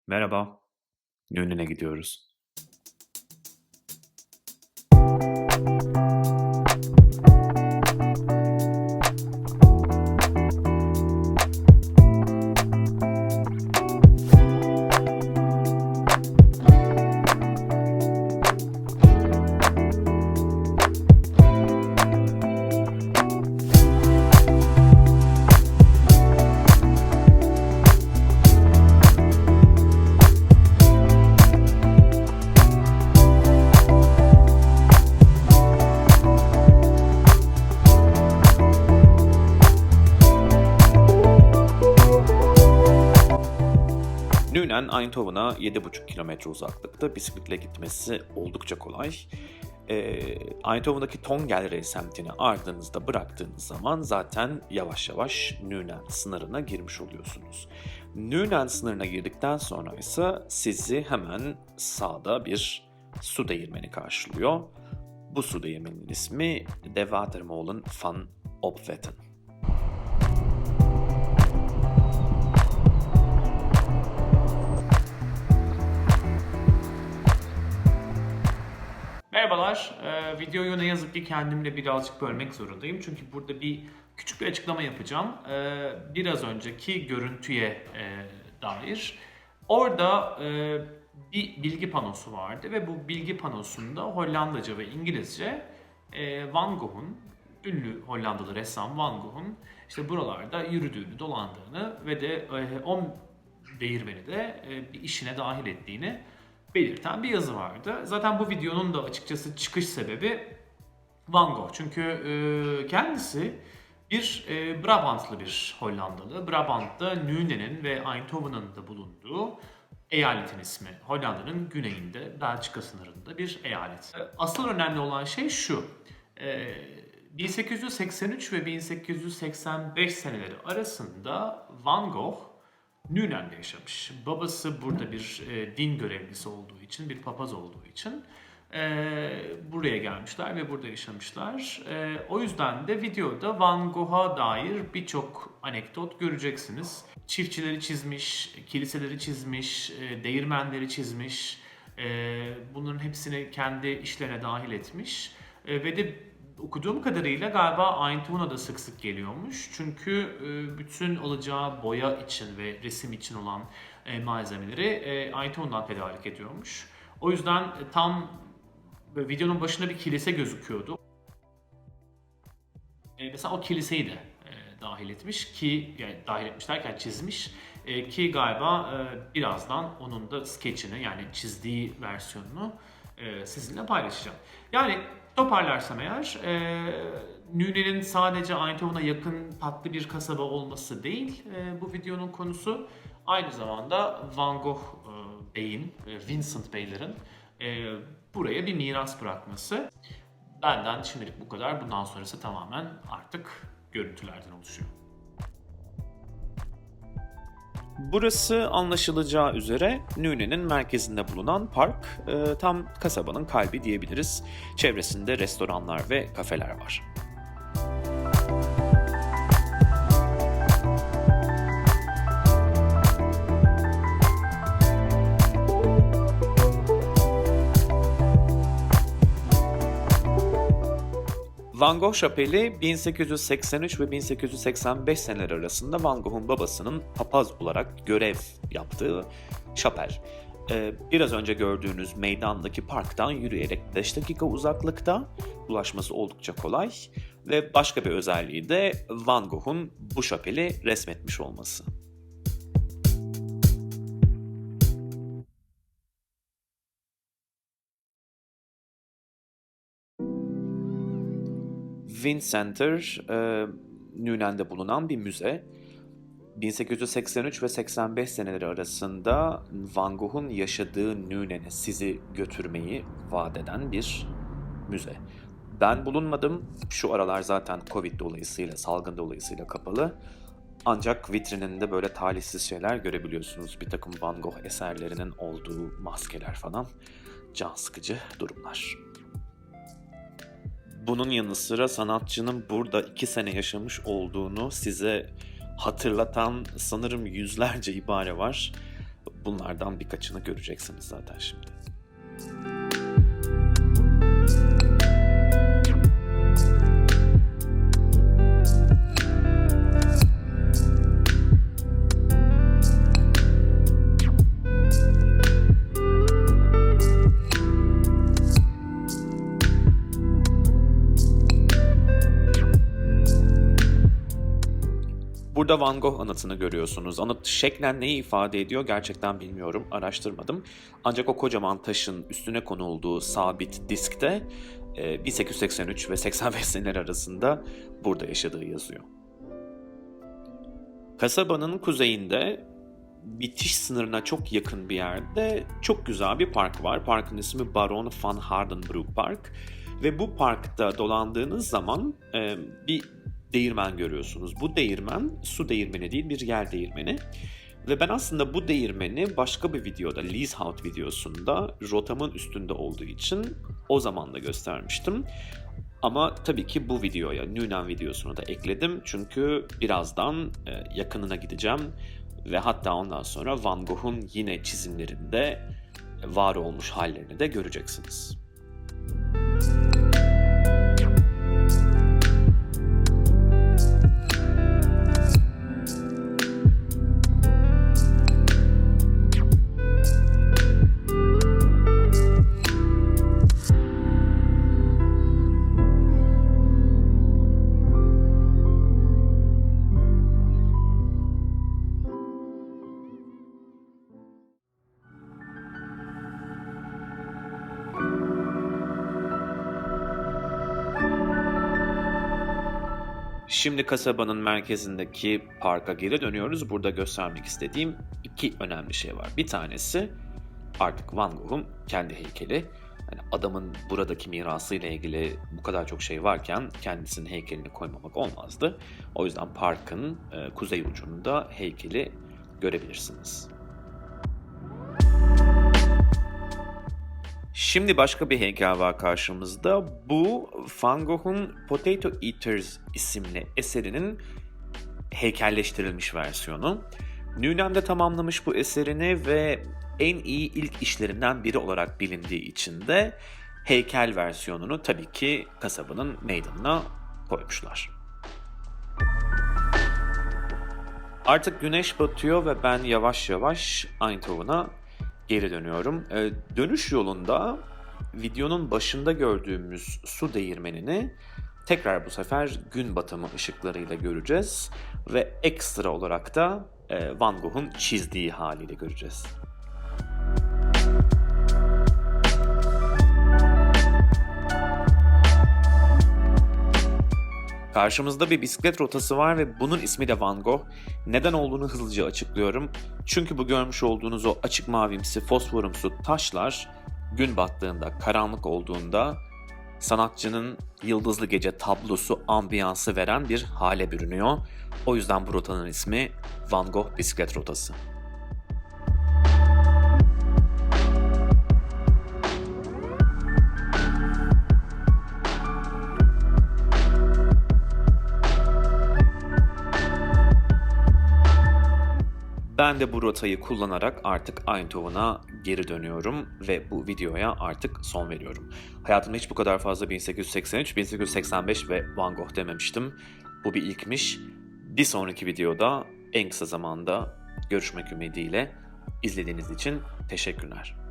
Merhaba, Yönüne gidiyoruz. Nünen, Eindhoven'a 7,5 kilometre uzaklıkta bisikletle gitmesi oldukça kolay. Eindhoven'daki Tongerre semtini ardınızda bıraktığınız zaman zaten yavaş yavaş Nünen sınırına girmiş oluyorsunuz. Nünen sınırına girdikten sonra ise sizi hemen sağda bir su değirmeni karşılıyor. Bu su değirmeninin ismi De Watermolen van Opvetten. Merhabalar. Videoyu ne yazık ki kendimle birazcık bölmek zorundayım. Çünkü burada küçük bir açıklama yapacağım. Biraz önceki görüntüye dair. Orada bir bilgi panosu vardı ve bu bilgi panosunda Hollandaca ve İngilizce Van Gogh'un, ünlü Hollandalı ressam Van Gogh'un işte buralarda yürüdüğünü, dolandığını ve de o değirmeni de bir işine dahil ettiğini belirten bir yazı vardı. Zaten bu videonun da açıkçası çıkış sebebi Van Gogh. Çünkü kendisi bir Brabantlı bir Hollandalı. Brabant'ta Nünen'in ve Eindhoven'ın da bulunduğu eyaletin ismi. Hollanda'nın güneyinde, Belçika sınırında bir eyalet. Asıl önemli olan şey şu. 1883 ve 1885 seneleri arasında Van Gogh Nünen'de yaşamış. Babası burada bir din görevlisi olduğu için, bir papaz olduğu için buraya gelmişler ve burada yaşamışlar. O yüzden de videoda Van Gogh'a dair birçok anekdot göreceksiniz. Çiftçileri çizmiş, kiliseleri çizmiş, değirmenleri çizmiş. Bunların hepsini kendi işlerine dahil etmiş. Ve de okuduğum kadarıyla galiba Eindhoven'a da sık sık geliyormuş. Çünkü bütün alacağı boya için ve resim için olan malzemeleri Eindhoven'dan tedarik ediyormuş. O yüzden tam videonun başında bir kilise gözüküyordu. Mesela o kiliseyi de dahil etmiş ki, yani dahil etmiş derken çizmiş ki galiba birazdan onun da sketchini, yani çizdiği versiyonunu sizinle paylaşacağım. Yani toparlarsam eğer, Nünen'in sadece Eindhoven'a yakın tatlı bir kasaba olması değil bu videonun konusu. Aynı zamanda Van Gogh Bey'in, Vincent Beylerin buraya bir miras bırakması. Benden şimdilik bu kadar. Bundan sonrası tamamen artık görüntülerden oluşuyor. Burası anlaşılacağı üzere Nünen'in merkezinde bulunan park, tam kasabanın kalbi diyebiliriz. Çevresinde restoranlar ve kafeler var. Van Gogh Şapeli 1883 ve 1885 seneleri arasında Van Gogh'un babasının papaz olarak görev yaptığı şapel. Biraz önce gördüğünüz meydandaki parktan yürüyerek 5 dakika uzaklıkta, ulaşması oldukça kolay ve başka bir özelliği de Van Gogh'un bu şapeli resmetmiş olması. Vincenter, Nünen'de bulunan bir müze. 1883 ve 85 seneleri arasında Van Gogh'un yaşadığı Nünen'e sizi götürmeyi vaat eden bir müze. Ben bulunmadım. Şu aralar zaten Covid dolayısıyla, salgın dolayısıyla kapalı. Ancak vitrininde böyle talihsiz şeyler görebiliyorsunuz. Bir takım Van Gogh eserlerinin olduğu maskeler falan. Can sıkıcı durumlar. Bunun yanı sıra sanatçının burada 2 sene yaşamış olduğunu size hatırlatan sanırım yüzlerce ibare var. Bunlardan birkaçını göreceksiniz zaten şimdi. Burada Van Gogh anıtını görüyorsunuz. Anıt şeklen neyi ifade ediyor gerçekten bilmiyorum, araştırmadım. Ancak o kocaman taşın üstüne konulduğu sabit diskte 1883 ve 85 seneler arasında burada yaşadığı yazıyor. Kasabanın kuzeyinde bitiş sınırına çok yakın bir yerde çok güzel bir park var. Parkın ismi Baron van Hardenbroek Park. Ve bu parkta dolandığınız zaman bir değirmen görüyorsunuz. Bu değirmen su değirmeni değil, bir yer değirmeni. Ve ben aslında bu değirmeni başka bir videoda, Lieshout videosunda rotamın üstünde olduğu için o zaman da göstermiştim. Ama tabii ki bu videoya, Nünen videosunu da ekledim. Çünkü birazdan yakınına gideceğim. Ve hatta ondan sonra Van Gogh'un yine çizimlerinde var olmuş hallerini de göreceksiniz. Şimdi kasabanın merkezindeki parka geri dönüyoruz. Burada göstermek istediğim iki önemli şey var. Bir tanesi artık Van Gogh'un kendi heykeli. Yani adamın buradaki mirasıyla ilgili bu kadar çok şey varken kendisinin heykelini koymamak olmazdı. O yüzden parkın kuzey ucunda heykeli görebilirsiniz. Şimdi başka bir heykel var karşımızda. Bu Van Gogh'un Potato Eaters isimli eserinin heykelleştirilmiş versiyonu. Nünen'de tamamlamış bu eserini ve en iyi ilk işlerinden biri olarak bilindiği için de heykel versiyonunu tabii ki kasabanın meydanına koymuşlar. Artık güneş batıyor ve ben yavaş yavaş Eindhoven'a geri dönüyorum. Dönüş yolunda videonun başında gördüğümüz su değirmenini tekrar bu sefer gün batımı ışıklarıyla göreceğiz ve ekstra olarak da Van Gogh'un çizdiği haliyle göreceğiz. Karşımızda bir bisiklet rotası var ve bunun ismi de Van Gogh. Neden olduğunu hızlıca açıklıyorum. Çünkü bu görmüş olduğunuz o açık mavimsi, fosforumsu taşlar gün battığında, karanlık olduğunda sanatçının yıldızlı gece tablosu ambiyansı veren bir hale bürünüyor. O yüzden bu rotanın ismi Van Gogh Bisiklet Rotası. Ben de bu rotayı kullanarak artık Eindhoven'a geri dönüyorum ve bu videoya artık son veriyorum. Hayatımda hiç bu kadar fazla 1883, 1885 ve Van Gogh dememiştim. Bu bir ilkmiş. Bir sonraki videoda en kısa zamanda görüşmek ümidiyle izlediğiniz için teşekkürler.